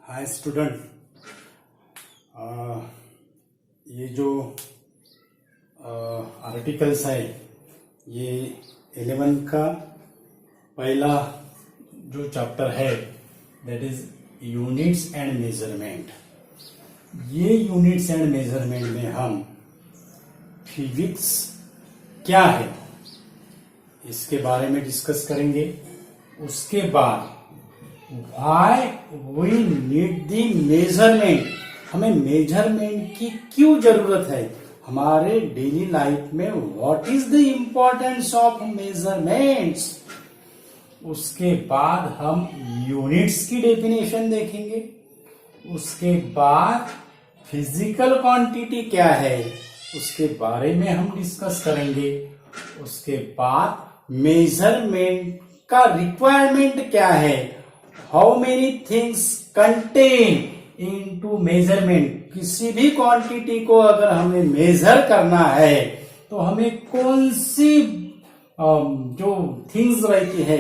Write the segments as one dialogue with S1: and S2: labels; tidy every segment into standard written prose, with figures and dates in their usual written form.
S1: Hi student, ये जो articles है ये 11 का पहला जो चैप्टर है that is units and measurement. ये यूनिट्स एंड मेजरमेंट में हम फिजिक्स क्या है इसके बारे में डिस्कस करेंगे। उसके बाद Why we need the measurement, हमें मेजरमेंट की क्यों जरूरत है हमारे डेली लाइफ में। What is the importance of measurements। उसके बाद हम यूनिट्स की डेफिनेशन देखेंगे। उसके बाद फिजिकल क्वांटिटी क्या है उसके बारे में हम डिस्कस करेंगे। उसके बाद मेजरमेंट का रिक्वायरमेंट क्या है, how many things contain into measurement. किसी भी क्वांटिटी को अगर हमें मेजर करना है तो हमें कौन सी जो थिंग्स रहती है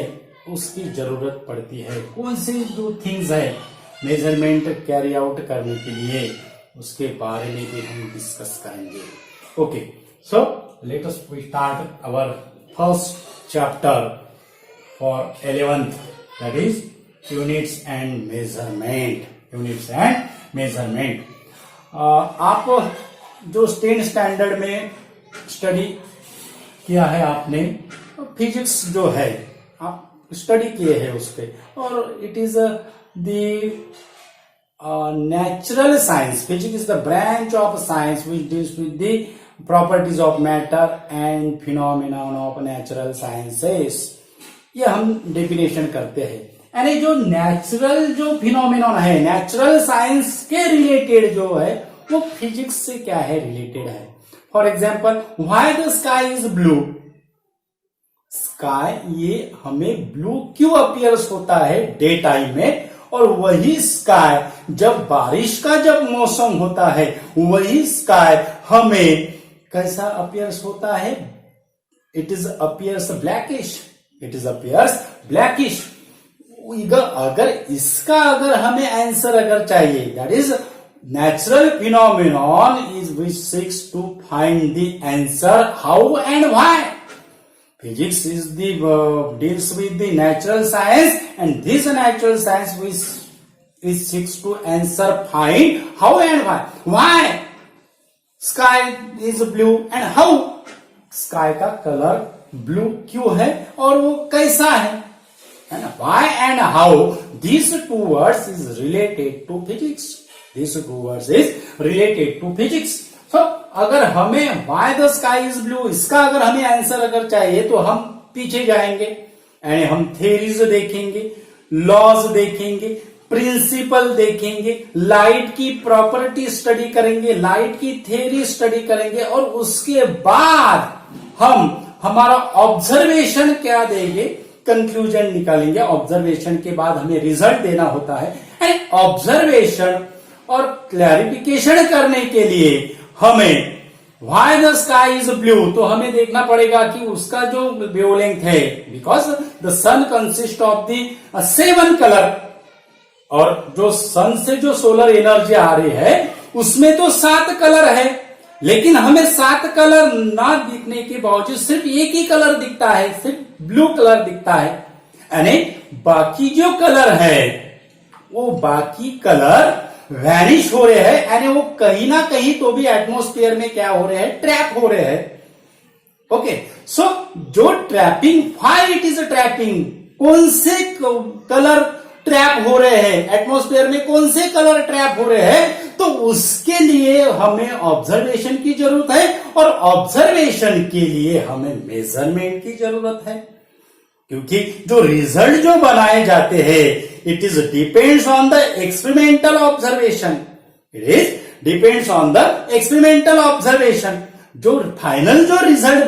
S1: उसकी जरूरत पड़ती है, कौन सी जो थिंग्स है मेजरमेंट कैरी आउट करने के लिए, उसके बारे में भी हम डिस्कस करेंगे। Okay, so let us start our first chapter for 11th, that is units and measurement. Units and measurement आप जो 10th स्टैंडर्ड में स्टडी किया है आपने, फिजिक्स जो है आप स्टडी किए हैं उस पे, और it is the natural science. Physics is the branch of science which deals with the properties of matter and phenomenon of natural sciences. ये हम डेफिनेशन करते हैं। यानी जो नेचुरल जो फिनोमेनन है, नेचुरल साइंस के रिलेटेड जो है वो फिजिक्स से क्या है रिलेटेड है। For example, why the sky is blue. Sky ये हमें ब्लू क्यों अपियर्स होता है डे टाइम में, और वही स्काई जब बारिश का जब मौसम होता है वही स्काई हमें कैसा अपियर्स होता है, it is appears blackish. It is appears blackish. अगर इसका अगर हमें आंसर अगर चाहिए, that is natural phenomenon is which seeks to find the answer how and why. Physics is the deals with the natural science and this natural science which seeks to answer find how and why. Why sky is blue and how, sky का colour blue क्यों है और वो कैसा है, and why and how, these two words is related to physics. These two words is related to physics. So अगर हमें why the sky is blue इसका अगर हमें आंसर अगर चाहिए तो हम पीछे जाएंगे यानी हम थेरीज देखेंगे, लॉज देखेंगे, प्रिंसिपल देखेंगे, लाइट की प्रॉपर्टी स्टडी करेंगे, लाइट की थेरी स्टडी करेंगे, और उसके बाद हम हमारा ऑब्जर्वेशन क्या देंगे, कंक्लूजन निकालेंगे। ऑब्जर्वेशन के बाद हमें रिजल्ट देना होता है। एंड ऑब्जर्वेशन और क्लैरिफिकेशन करने के लिए हमें why the sky is blue तो हमें देखना पड़ेगा कि उसका जो वेवलेंथ है, because the sun consist of the 7 colour, और जो सन से जो सोलर एनर्जी आ रही है उसमें तो 7 कलर है, लेकिन हमें 7 कलर ना दिखने के बावजूद सिर्फ एक ही कलर दिखता है, सिर्फ ब्लू कलर दिखता है। यानी बाकी जो कलर है वो बाकी कलर वैनिश हो रहे हैं, यानी वो कहीं ना कहीं तो भी एटमॉस्फेयर में क्या हो रहे हैं, ट्रैप हो रहे हैं। ओके, सो जो trapping, why it is trapping, कौन से कलर ट्रैप हो रहे हैं एटमॉस्फेयर में, कौन से कलर ट्रैप हो रहे हैं, तो उसके लिए हमें ऑब्जर्वेशन की जरूरत है, और ऑब्जर्वेशन के लिए हमें मेजरमेंट की जरूरत है। क्योंकि जो रिजल्ट जो बनाए जाते हैं it is depends on the experimental observation. It is depends on the experimental observation. जो फाइनल जो रिजल्ट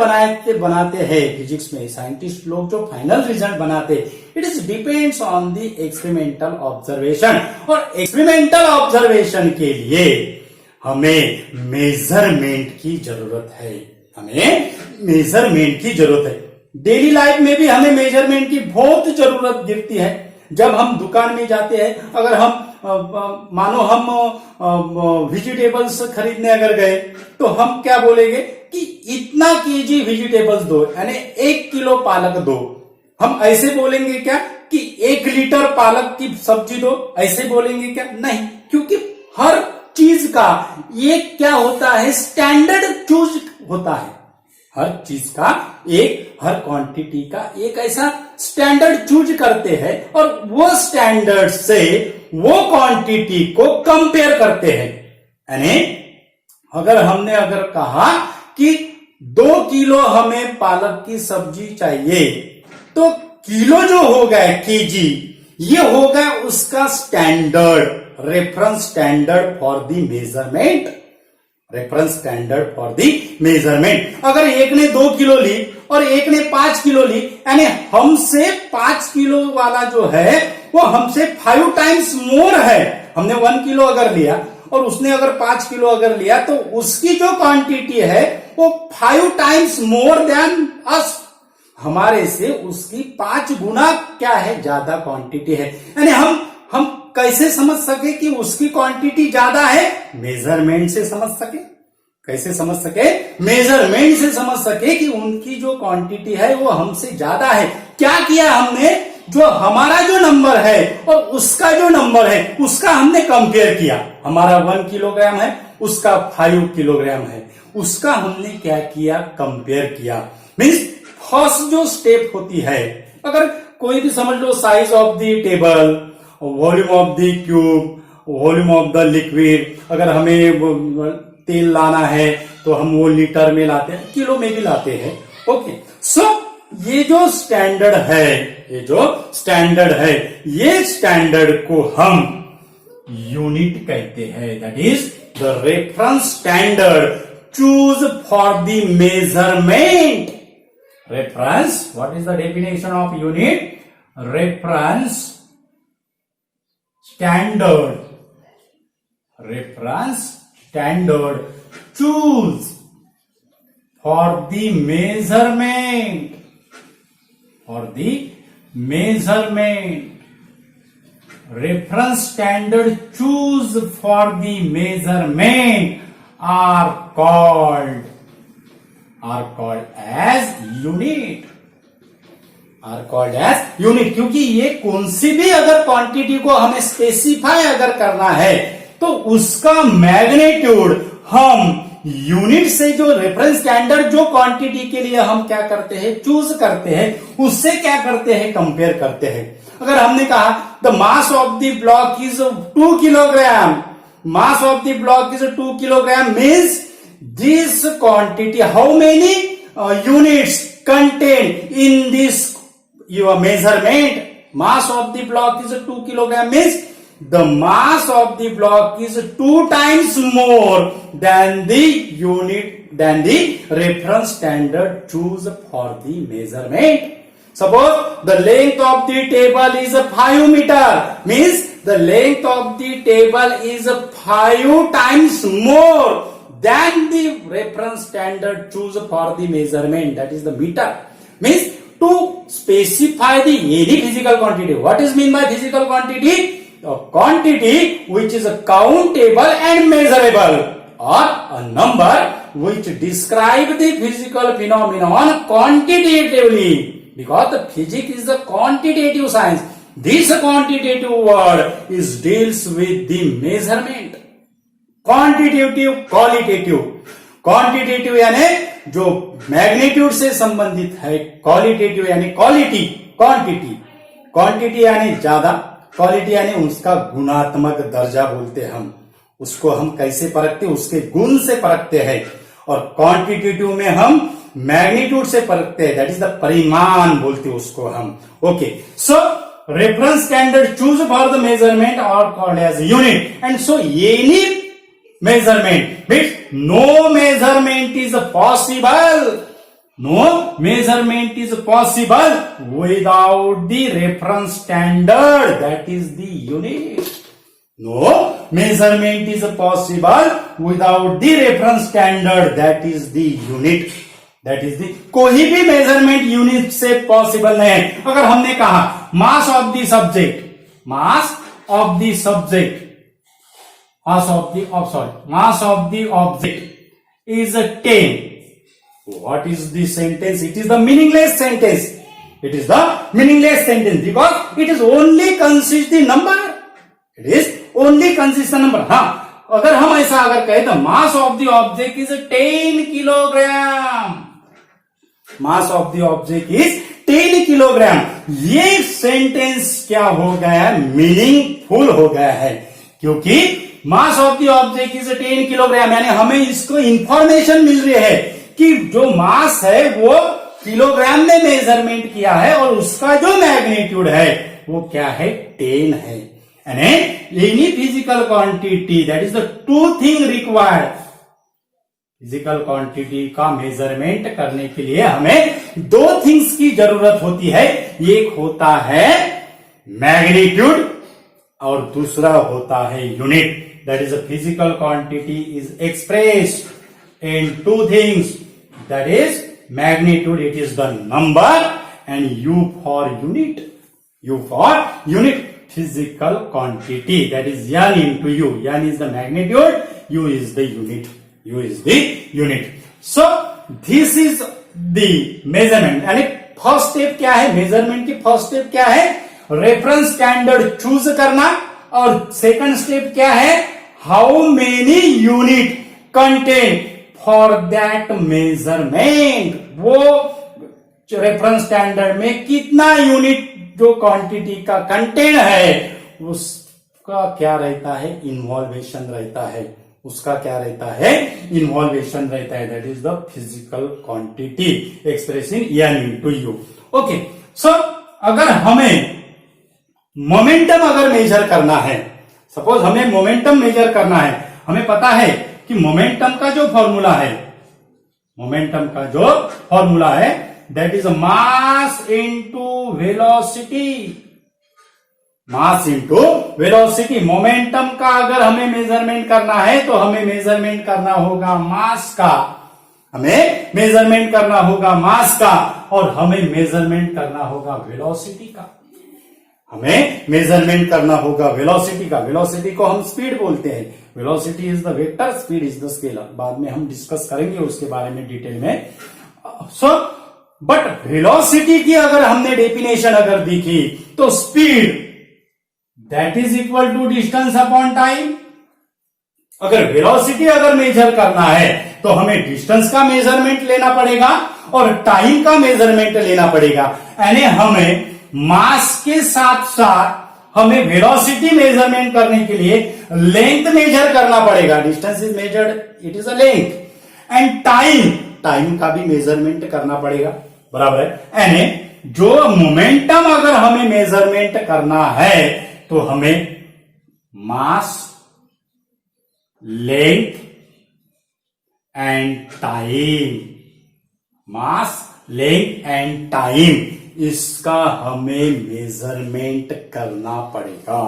S1: बनाते हैं फिजिक्स में साइंटिस्ट लोग जो फाइनल रिजल्ट बनाते हैं it is depends on the experimental observation, और एक्सपेरिमेंटल ऑब्जर्वेशन के लिए हमें मेजरमेंट की जरूरत है। हमें मेजरमेंट की जरूरत है। डेली लाइफ में भी हमें मेजरमेंट की बहुत जरूरत गिरती है। जब हम दुकान में जाते हैं, अगर हम मानो हम वेजिटेबल्स खरीदने अगर गए तो हम क्या बोलेंगे कि इतना केजी वेजिटेबल्स दो, यानी 1 किलो पालक दो। हम ऐसे बोलेंगे क्या कि 1 लीटर पालक की सब्जी दो, ऐसे बोलेंगे क्या? नहीं, क्योंकि हर चीज का एक क्या होता है, स्टैंडर्ड चूज होता है। हर चीज का हर क्वांटिटी का एक ऐसा स्टैंडर्ड चूज करते हैं और वो स्टैंडर्ड से वो क्वांटिटी को कंपेयर करते हैं। यानी अगर कहा कि 2 किलो हमें पालक की सब्जी चाहिए, तो किलो जो हो गया केजी, ये हो गया उसका standard, reference standard for the measurement, reference standard for the measurement. अगर एक ने 2 किलो ली और एक ने 5 किलो ली, यानी हमसे 5 किलो वाला जो है वो हमसे 5 टाइम्स मोर है। हमने 1 किलो अगर लिया और उसने अगर 5 किलो अगर लिया, तो उसकी जो क्वांटिटी है वो 5 टाइम्स मोर देन अस, हमारे से उसकी 5 गुना क्या है, ज्यादा क्वांटिटी है। यानी हम कैसे समझ सके कि उसकी क्वांटिटी ज्यादा है? मेजरमेंट से समझ सके। कैसे समझ सके? मेजरमेंट से समझ सके कि उनकी जो क्वांटिटी है वो हमसे ज्यादा है। क्या किया हमने? जो हमारा जो नंबर है और उसका जो नंबर है उसका हमने कंपेयर किया। हमारा 1 किलोग्राम है, उसका 5 किलोग्राम है, उसका हमने क्या किया? कंपेयर किया। मीन्स फर्स्ट जो स्टेप होती है, अगर कोई भी समझ लो, size of the table, volume of the cube, volume of the liquid, अगर हमें तेल लाना है तो हम वो लीटर में लाते हैं, किलो में भी लाते हैं। ओके, सो ये जो स्टैंडर्ड है, ये स्टैंडर्ड को हम यूनिट कहते हैं। That is the reference standard choose for the measurement. Reference, what is the definition of unit? Reference standard, reference standard choose for the measurement, reference standard choose for the measurement are called as unit, क्योंकि ये कौन सी भी अगर quantity को हमें specify अगर करना है तो उसका मैग्नीट्यूड हम यूनिट से, जो रेफरेंस स्टैंडर्ड जो क्वांटिटी के लिए हम क्या करते हैं, चूज करते हैं, उससे क्या करते हैं, कंपेयर करते हैं। अगर हमने कहा the mass of the block is 2 kilogram, mass of the block is 2 kilogram, means this quantity, how many units contain in this your measurement? Mass of the block is 2 kilogram, means the mass of the block is 2 times more than the reference standard choose for the measurement. Suppose the length of the table is 5 meter, means the length of the table is 5 times more than the reference standard choose for the measurement, that is the meter. Means to specify the any physical quantity. What is mean by physical quantity? A quantity which is countable and measurable, or a number which describe the physical phenomenon quantitatively, because the physics is a quantitative science. This quantitative word is deals with the measurement. Quantitative, qualitative. Quantitative यानी जो magnitude से संबंधित है, qualitative यानी quality, quantity यानी ज्यादा, quality यानी उसका गुणात्मक दर्जा बोलते हैं हम उसको। हम कैसे परखते हैं? उसके गुण से परखते हैं। और क्वांटिटेटिव में हम मैग्नीट्यूड से परखते हैं, दैट इज द परिमाण बोलते हैं उसको हम। Okay, so reference standard choose for the measurement और called as unit, and so any measurement, means no measurement is possible, without the reference standard, that is the unit. No measurement is possible without the reference standard, that is the unit. कोई भी measurement unit से possible नहीं है। अगर हमने कहा mass of the subject, mass of the subject, mass of the object is 10. What is the sentence? It is the meaningless sentence. It is the meaningless sentence because it is only consists the number. It is only consists the number. हाँ, अगर हम ऐसा अगर कहें तो mass of the object is 10 kilogram. Mass of the object is 10 kilogram. ये sentence क्या हो गया है? मीनिंगफुल हो गया है क्योंकि mass of the object is 10 kilogram, यानी हमें इसको इंफॉर्मेशन मिल रही है कि जो मास है वो किलोग्राम में मेजरमेंट किया है और उसका जो मैग्नीट्यूड है वो क्या है? 10 है. Any physical quantity that is the two thing required. Physical quantity का मेजरमेंट करने के लिए हमें दो थिंग्स की जरूरत होती है. एक होता है मैग्नीट्यूड और दूसरा होता है unit. That is a physical quantity is expressed in two things. That is magnitude, it is the number, and U for unit. U for unit. Physical quantity, that is N into U. N is the magnitude, U is the unit. U is the unit. So this is the measurement. यानी first step क्या है? Measurement की first step क्या है? Reference standard choose करना. और second step क्या है? How many unit contain for that measurement. वो रेफरेंस स्टैंडर्ड में कितना यूनिट जो क्वांटिटी का कंटेन है उसका क्या रहता है? इन्वॉल्वेशन रहता है. उसका क्या रहता है? इन्वॉल्वेशन रहता है. That is the physical quantity express in n into u. Okay, so अगर हमें मोमेंटम अगर मेजर करना है, सपोज हमें मोमेंटम मेजर करना है, हमें पता है कि मोमेंटम का जो फॉर्मूला है, मोमेंटम का जो फॉर्मूला है that is mass into velocity. Mass into velocity. Momentum का अगर हमें मेजरमेंट करना है तो हमें मेजरमेंट करना होगा मास का. हमें मेजरमेंट करना होगा मास का और हमें मेजरमेंट करना होगा वेलोसिटी का. हमें मेजरमेंट करना होगा वेलोसिटी का. वेलोसिटी को हम स्पीड बोलते हैं. Velocity is the vector, speed is the scalar. बाद में हम डिस्कस करेंगे उसके बारे में डिटेल में. सो बट वेलोसिटी की अगर हमने डेफिनेशन अगर देखी तो speed that is equal to distance upon time. अगर वेलोसिटी अगर मेजर करना है तो हमें डिस्टेंस का मेजरमेंट लेना पड़ेगा और टाइम का मेजरमेंट लेना पड़ेगा. यानी हमें मास के साथ साथ हमें वेलोसिटी मेजरमेंट करने के लिए लेंथ मेजर करना पड़ेगा. Distance is measured, it is a length. And time का भी मेजरमेंट करना पड़ेगा. बराबर है. यानी जो मोमेंटम अगर हमें मेजरमेंट करना है तो हमें mass, length and time, mass, length and time, इसका हमें मेजरमेंट करना पड़ेगा.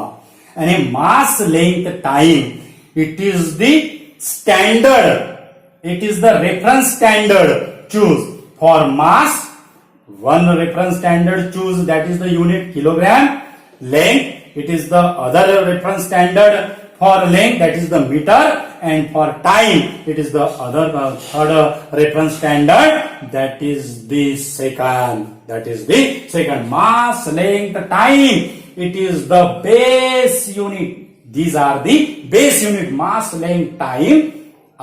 S1: यानी mass, length, time, it is the standard, it is the reference standard choose for mass. One reference standard choose that is the unit kilogram. Length, it is the other reference standard for length, that is the meter, and for time it is the other third reference standard, that is the second. That is the second. Mass, length, time, it is the base unit. These are the base unit. Mass, length, time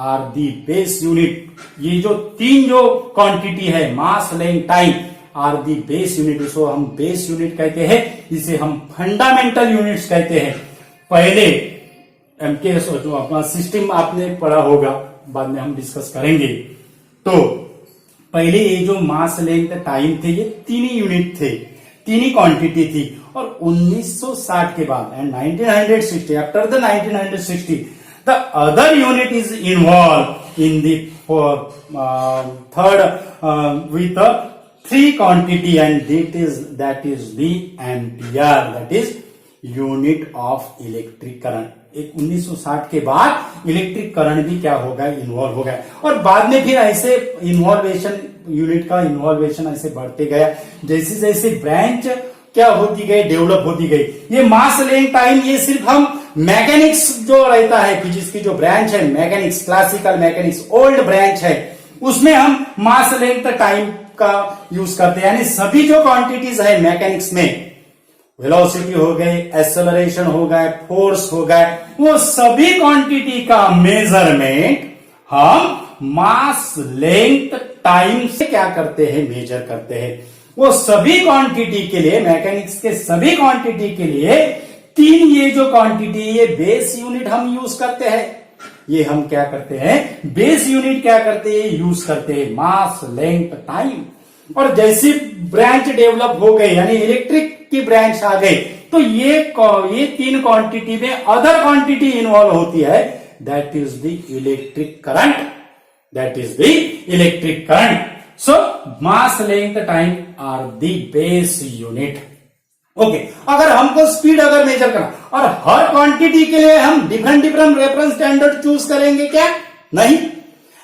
S1: are the base unit. ये जो तीन जो quantity है, mass, length, time, are the base unit. इसको हम base unit कहते हैं. इसे हम फंडामेंटल यूनिट्स कहते हैं. पहले एमकेएस जो अपना सिस्टम आपने पढ़ा होगा, बाद में हम डिस्कस करेंगे. तो पहले ये जो मास, लेंथ, टाइम थे, ये तीन ही यूनिट थे, तीन ही क्वांटिटी थी. और 1960 के बाद and 1960, after the 1960 the other unit is involve in the third with three quantity, and that is the ampere, that is unit of electric current. एक 1960 के बाद इलेक्ट्रिक करंट भी क्या होगा? इन्वॉल्व हो गया. और बाद में फिर ऐसे इन्वॉल्वेशन, यूनिट का इन्वॉल्वेशन ऐसे बढ़ते गया. जैसे जैसे ब्रांच क्या होती गई, डेवलप होती गई। ये मास लेंथ टाइम, ये सिर्फ हम मैकेनिक्स जो रहता है, फिजिक्स की जो ब्रांच है mechanics, classical mechanics old branch है, उसमें हम मास लेंथ टाइम का यूज करते हैं। यानी सभी जो क्वांटिटीज है मैकेनिक्स में, वेलोसिटी हो गई, एक्सेलरेशन हो गए, फोर्स हो गए, वो सभी क्वांटिटी का मेजरमेंट हम मास लेंथ टाइम से क्या करते हैं, मेजर करते हैं। वो सभी क्वांटिटी के लिए, मैकेनिक्स के सभी क्वांटिटी के लिए तीन ये जो क्वांटिटी, ये बेस यूनिट हम यूज करते हैं। ये हम क्या करते हैं, बेस यूनिट क्या करते हैं, यूज करते हैं, मास लेंथ टाइम। और जैसी ब्रांच डेवलप हो गई, यानी इलेक्ट्रिक की ब्रांच आ गई, तो ये तीन क्वांटिटी में अदर क्वांटिटी इन्वॉल्व होती है, that is the electric current, that is the electric current. So mass length time are the base unit. Okay, अगर हमको स्पीड अगर मेजर करना, और हर क्वांटिटी के लिए हम डिफरेंट रेफरेंस स्टैंडर्ड चूज करेंगे क्या? नहीं।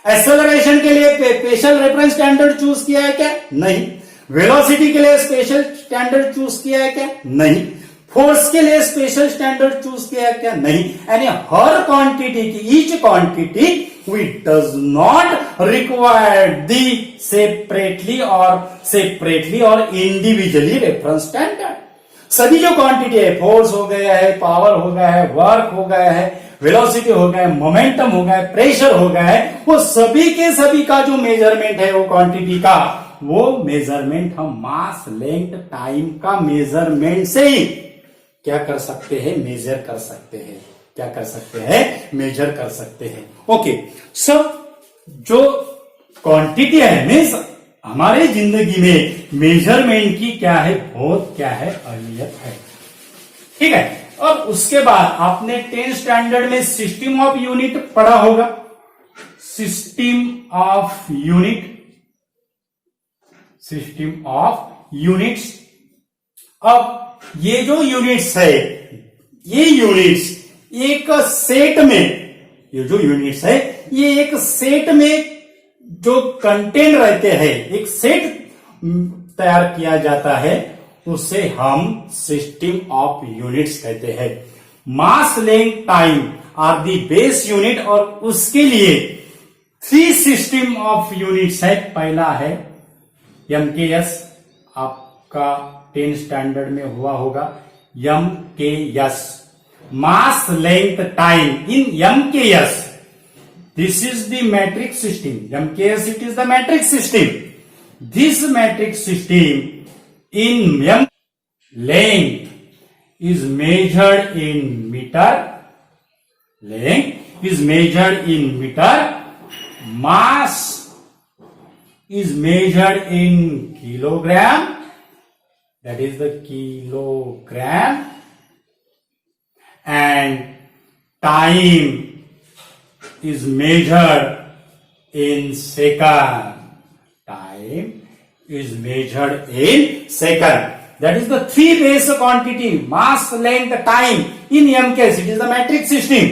S1: एक्सेलरेशन के लिए स्पेशल रेफरेंस स्टैंडर्ड चूज किया है क्या? नहीं। वेलोसिटी के लिए स्पेशल स्टैंडर्ड चूज किया है क्या? नहीं। फोर्स के लिए स्पेशल स्टैंडर्ड चूज किया है क्या? नहीं। यानी हर क्वांटिटी की, each quantity we does not require the separately और इंडिविजुअली रेफरेंस स्टैंडर्ड। सभी जो क्वांटिटी है, फोर्स हो गया है, पावर हो गया है, वर्क हो गया है, वेलोसिटी हो गया है, मोमेंटम हो गया है, प्रेशर हो गया है, वो सभी के सभी का जो मेजरमेंट है वो क्वांटिटी का, वो मेजरमेंट हम मास लेंथ टाइम का मेजरमेंट से ही क्या कर सकते हैं, मेजर कर सकते हैं। क्या कर सकते हैं, मेजर कर सकते हैं। ओके, सब जो क्वांटिटी है मीन्स हमारे जिंदगी में मेजरमेंट की क्या है, बहुत क्या है, अहमियत है। ठीक है। और उसके बाद आपने 10th स्टैंडर्ड में सिस्टम ऑफ यूनिट पढ़ा होगा, system of unit, system of units. अब ये जो यूनिट्स है, ये यूनिट्स एक सेट में, ये जो यूनिट्स है ये एक सेट में जो कंटेंट रहते हैं, एक सेट तैयार किया जाता है, उसे हम सिस्टम ऑफ यूनिट्स कहते हैं। Mass length time are the base unit, और उसके लिए 3 सिस्टम ऑफ यूनिट्स है। पहला है MKS, आपका 10th स्टैंडर्ड में हुआ होगा, MKS, mass length time in MKS। This is the metric system. MKS, it is the metric system. This metric system in length is measured in meter. Length is measured in meter. Mass is measured in kilogram. That is the kilogram. And time is measured in second. Time is measured in second. That is the 3 base quantity, mass, length, time. In MKS, it is the metric system.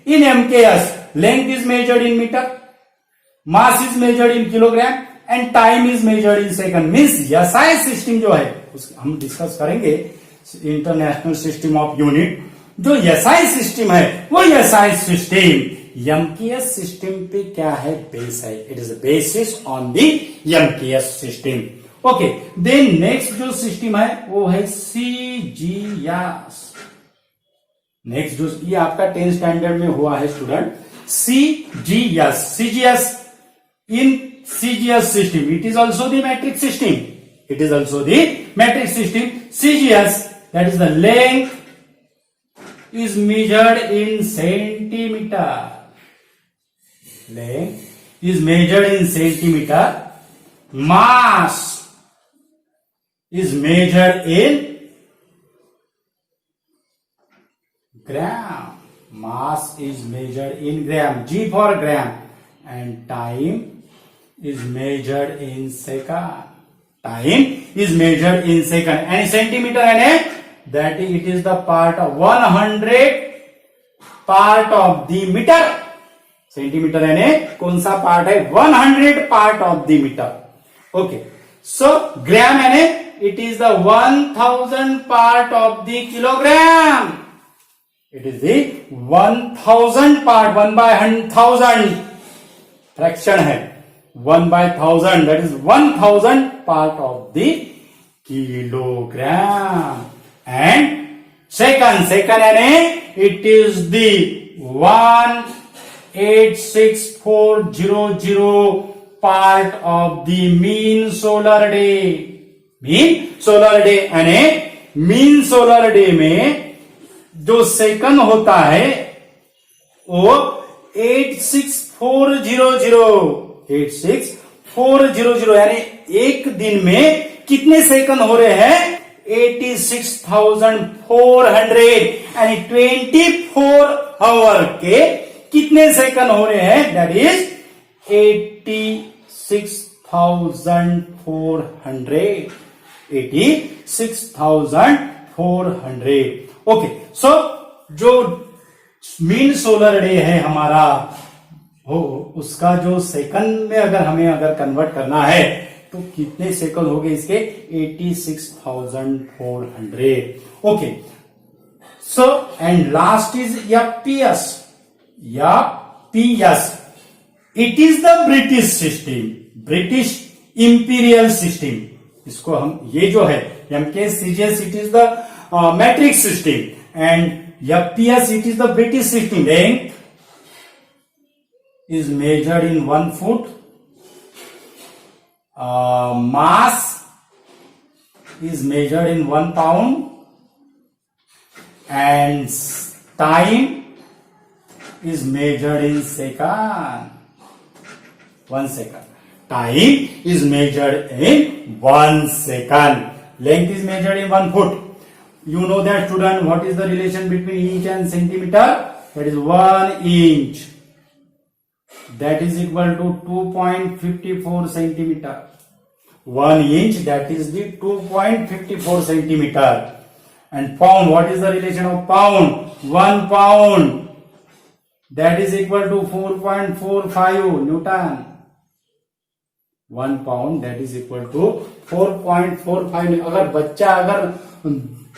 S1: In MKS, length is measured in meter, mass is measured in kilogram, and time is measured in second. Means SI system जो है, हम discuss करेंगे international system of unit. जो SI system है, वो SI system MKS system पे क्या है, बेस है। It is basis on the MKS system. Okay, then next जो सिस्टम है वो है CGS। नेक्स्ट जो ये आपका 10th स्टैंडर्ड में हुआ है student, CGS। CGS, in CGS system, it is also the metric system. It is also the metric system. CGS, that is the length is measured in centimeter. Length is measured in centimeter. Mass is measured in gram. Mass is measured in gram. G for gram. And time is measured in second. Time is measured in second. And centimeter and that it is the part of 100 part of the meter. Centimetre यानी कौन सा part है, 100 part of the metre. Okay, so gram यानी it is the 1000 part of the kilogram. It is the 1000 part, 1/1000 fraction है, 1/1000, that is 1000 part of the kilogram. And second यानी it is the 1/86400 part of the mean solar day. Mean solar day यानी mean solar day में जो second होता है वो 86400 यानी एक दिन में कितने सेकंड हो रहे हैं? 86,400 यानी 24 आवर के कितने सेकंड हो रहे हैं? That is 86,400. ओके, सो जो मीन सोलर डे है हमारा हो, उसका जो सेकंड में अगर कन्वर्ट करना है तो कितने सेकंड हो गए इसके? 86,400. Okay, so and last is FPS. It is the British system, British imperial system. इसको हम ये जो है MKS CGS it is the metric system and FPS it is the British system. Length is measured in 1 foot. Mass is measured in 1 pound and time is measured in second. 1 second. Time is measured in 1 second. Length is measured in 1 foot. You know that, student, what is the relation between inch and centimeter? That is 1 inch. That is equal to 2.54 centimeter. 1 inch, that is the 2.54 centimeter. And pound, what is the relation of pound? 1 pound. That is equal to 4.45 Newton. 1 pound, that is equal to 4.45. अगर बच्चा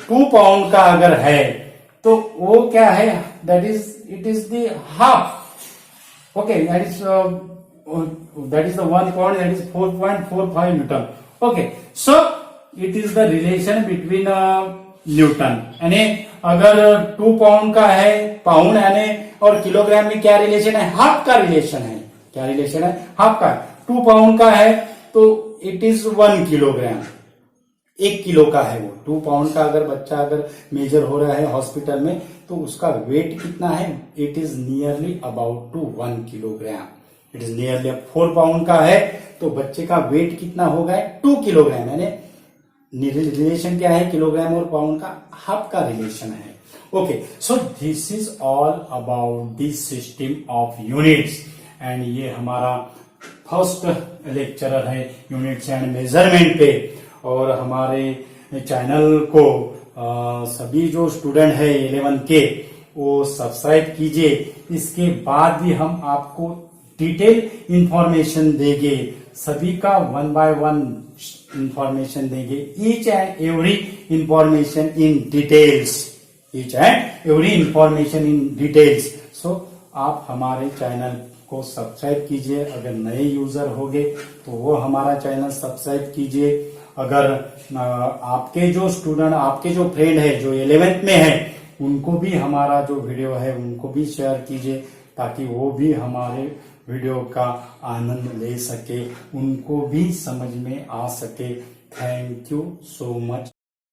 S1: 2 pound का अगर है तो वो क्या है? That is it is the half. Okay, that is the 1 pound, that is 4.45 Newton. Okay, so it is the relation between Newton. यानी अगर 2 पाउंड का है पाउंड यानी, और किलोग्राम में क्या रिलेशन है? हाफ का रिलेशन है. क्या रिलेशन है? हाफ का. 2 पाउंड का है तो इट इज 1 किलोग्राम. 1 किलो का है वो. 2 पाउंड का अगर बच्चा मेजर हो रहा है हॉस्पिटल में तो उसका वेट कितना है? It is nearly about to 1 kilogram. It is nearly. 4 pound का है तो बच्चे का वेट कितना होगा? 2 किलोग्राम. यानी रिलेशन क्या है? किलोग्राम और पाउंड का हाफ का रिलेशन है. Okay, so this is all about this system of units. And ये हमारा फर्स्ट लेक्चर है यूनिट्स एंड मेजरमेंट पे. और हमारे चैनल को सभी जो स्टूडेंट है 11 के वो सब्सक्राइब कीजिए. इसके बाद भी हम आपको डिटेल इंफॉर्मेशन देंगे. सभी का 1 by 1 इंफॉर्मेशन देंगे. Each and every information in details. Each and every information in details. So आप हमारे चैनल को सब्सक्राइब कीजिए. अगर नए यूजर होंगे तो वो हमारा चैनल सब्सक्राइब कीजिए. अगर आपके जो स्टूडेंट, आपके जो फ्रेंड है जो 11th में है, उनको भी हमारा जो वीडियो है उनको भी शेयर कीजिए ताकि वो भी हमारे वीडियो का आनंद ले सके, उनको भी समझ में आ सके. Thank you so much.